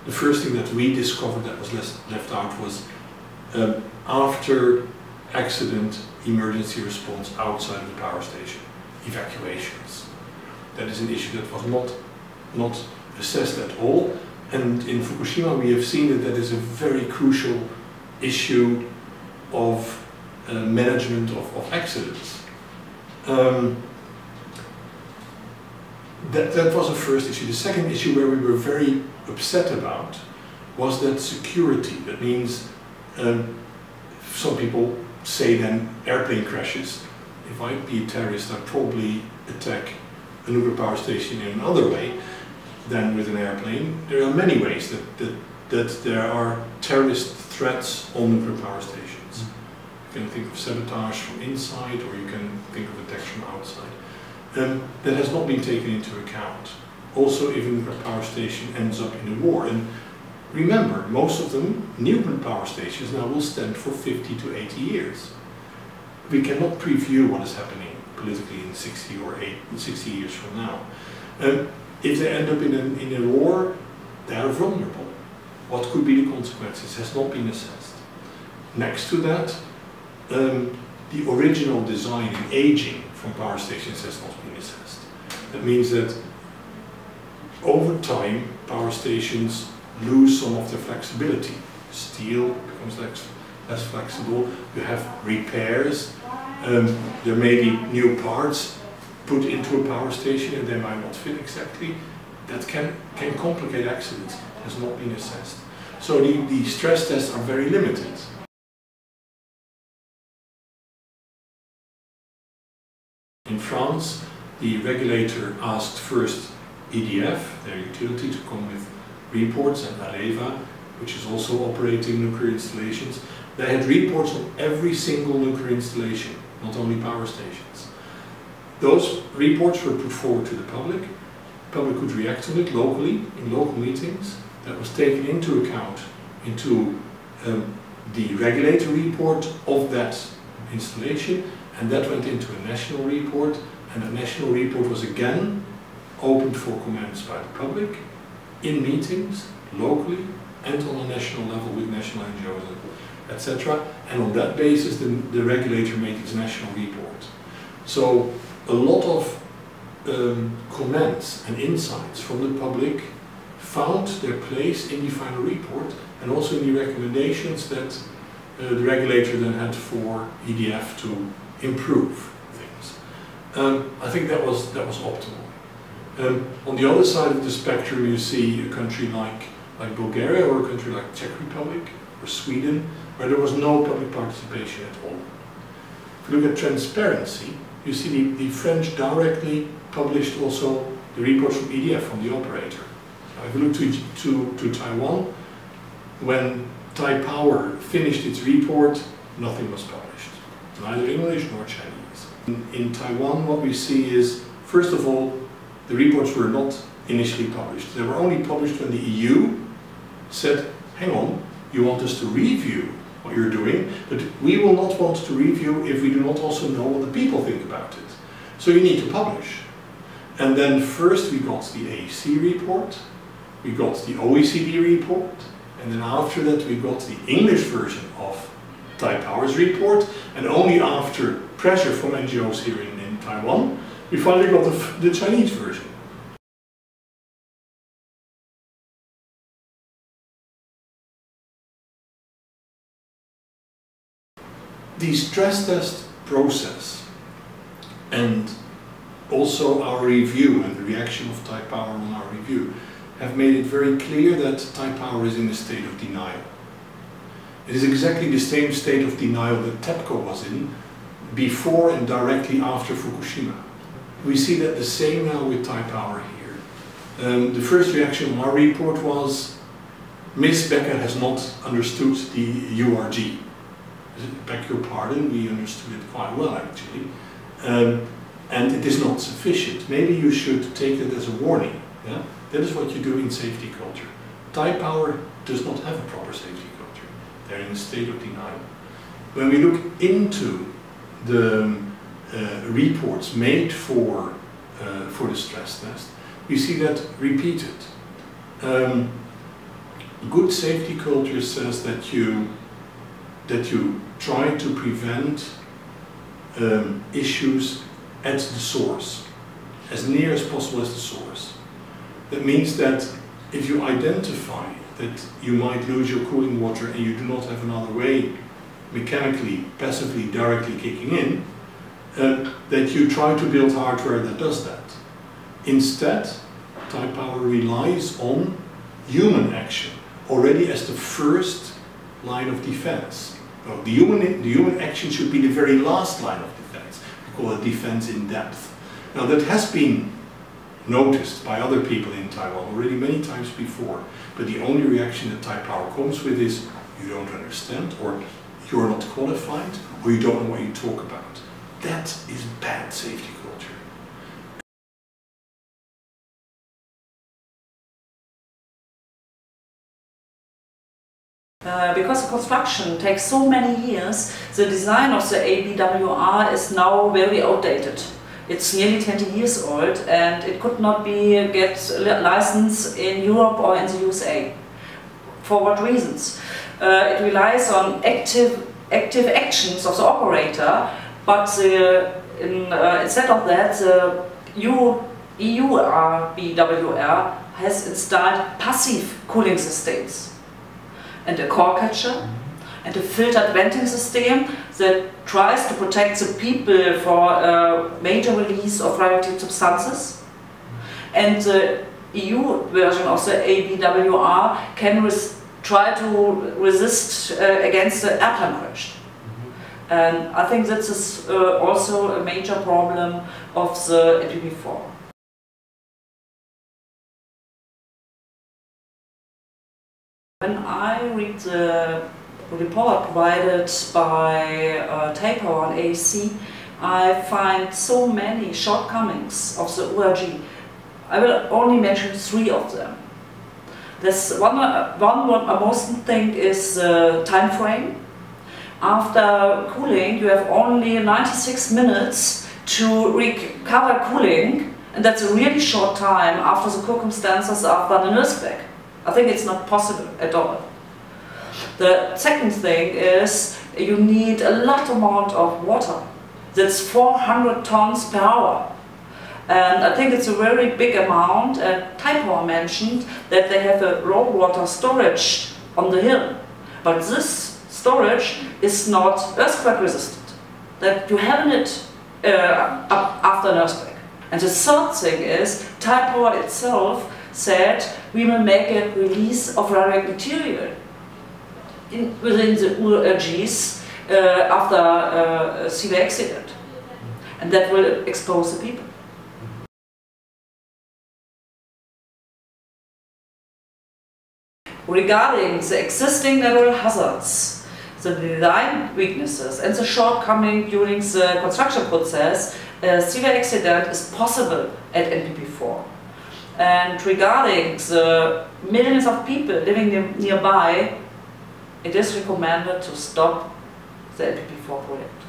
the first thing that we discovered that was left out was after accident emergency response outside of the power station, evacuations. That is an issue that was not assessed at all, and in Fukushima we have seen that that is a very crucial issue of management of accidents. That was the first issue. The second issue where we were very upset about was that security. That means some people say then airplane crashes. If I'd be a terrorist, I'd probably attack a nuclear power station in another way than with an airplane. There are many ways that there are terrorist threats on nuclear power stations. You can think of sabotage from inside, or you can think of attacks from outside. That has not been taken into account. Also, if a nuclear power station ends up in a war. And remember, most of them, nuclear power stations now will stand for 50 to 80 years. We cannot preview what is happening politically in 60 years from now. If they end up in a war, they are vulnerable. What could be the consequences has not been assessed. Next to that, the original design and aging from power stations has not been assessed. That means that over time, power stations lose some of their flexibility. Steel becomes less flexible. You have repairs. There may be new parts put into a power station and they might not fit exactly. That can complicate accidents. It has not been assessed. So the stress tests are very limited. In France, the regulator asked first EDF, their utility, to come with reports, and Areva, which is also operating nuclear installations. They had reports on every single nuclear installation, not only power stations. Those reports were put forward to the public. The public could react to it locally, in local meetings. That was taken into account into the regulator report of that installation, and that went into a national report, and the national report was again opened for comments by the public in meetings, locally and on a national level with national NGOs, etc. And on that basis the regulator made its national report. So a lot of comments and insights from the public found their place in the final report and also in the recommendations that the regulator then had for EDF to improve things. I think that was optimal. On the other side of the spectrum, you see a country like Bulgaria, or a country like Czech Republic or Sweden, where there was no public participation at all. If you look at transparency, you see the French directly published also the reports from EDF, from the operator. Now, if you look to Taiwan, when Taipower finished its report, nothing was published, neither English nor Chinese. In Taiwan, what we see is, first of all, the reports were not initially published. They were only published when the EU said, hang on, you want us to review what you're doing, but we will not want to review if we do not also know what the people think about it. So you need to publish. And then first we got the AEC report, we got the OECD report, and then after that we got the English version of Taipower's report, and only after pressure from NGOs here in Taiwan, we finally got the Chinese version. The stress test process and also our review and the reaction of Taipower on our review have made it very clear that Taipower is in a state of denial. It is exactly the same state of denial that TEPCO was in before and directly after Fukushima. We see that the same now with Taipower here. The first reaction on our report was, Ms. Becker has not understood the URG. Beg your pardon, we understood it quite well actually. And it is not sufficient. Maybe you should take it as a warning. Yeah? That is what you do in safety culture. Taipower does not have a proper safety culture. They're in a state of denial. When we look into the reports made for the stress test, we see that repeated. Good safety culture says that you try to prevent issues at the source, as near as possible as the source. That means that if you identify that you might lose your cooling water and you do not have another way, mechanically, passively, directly kicking in, that you try to build hardware that does that. Instead, Tide Power relies on human action, already as the first line of defense. No, the human action should be the very last line of defense. We call it defense in depth. Now that has been noticed by other people in Taiwan already many times before, but the only reaction that Tide Power comes with is you don't understand, or you're not qualified, or you don't know what you talk about. That is bad safety culture. Because the construction takes so many years, the design of the ABWR is now very outdated. It's nearly 20 years old and it could not get licensed in Europe or in the USA. For what reasons? It relies on active actions of the operator, but instead of that, the EU BWR has installed passive cooling systems and a core catcher and a filtered venting system that tries to protect the people for major release of radioactive substances. And the EU version of the ABWR can try to resist against the airplane crash. And I think this is also a major problem of the NPP4. When I read the report provided by Tide Power and AEC, I find so many shortcomings of the ORG. I will only mention 3 of them. This one what I most think is the time frame. After cooling, you have only 96 minutes to recover cooling, and that's a really short time after the circumstances after an earthquake. I think it's not possible at all. The second thing is you need a lot amount of water. That's 400 tons per hour. And I think it's a very big amount, and Tide Power mentioned that they have a raw water storage on the hill. But this storage is not earthquake resistant. That you have it after an earthquake. And the third thing is Tide Power itself said we will make a release of radioactive material within the URGs after a severe accident. And that will expose the people. Regarding the existing natural hazards, the design weaknesses and the shortcoming during the construction process, a severe accident is possible at NPP4. And regarding the millions of people living nearby, it is recommended to stop the NPP4 project.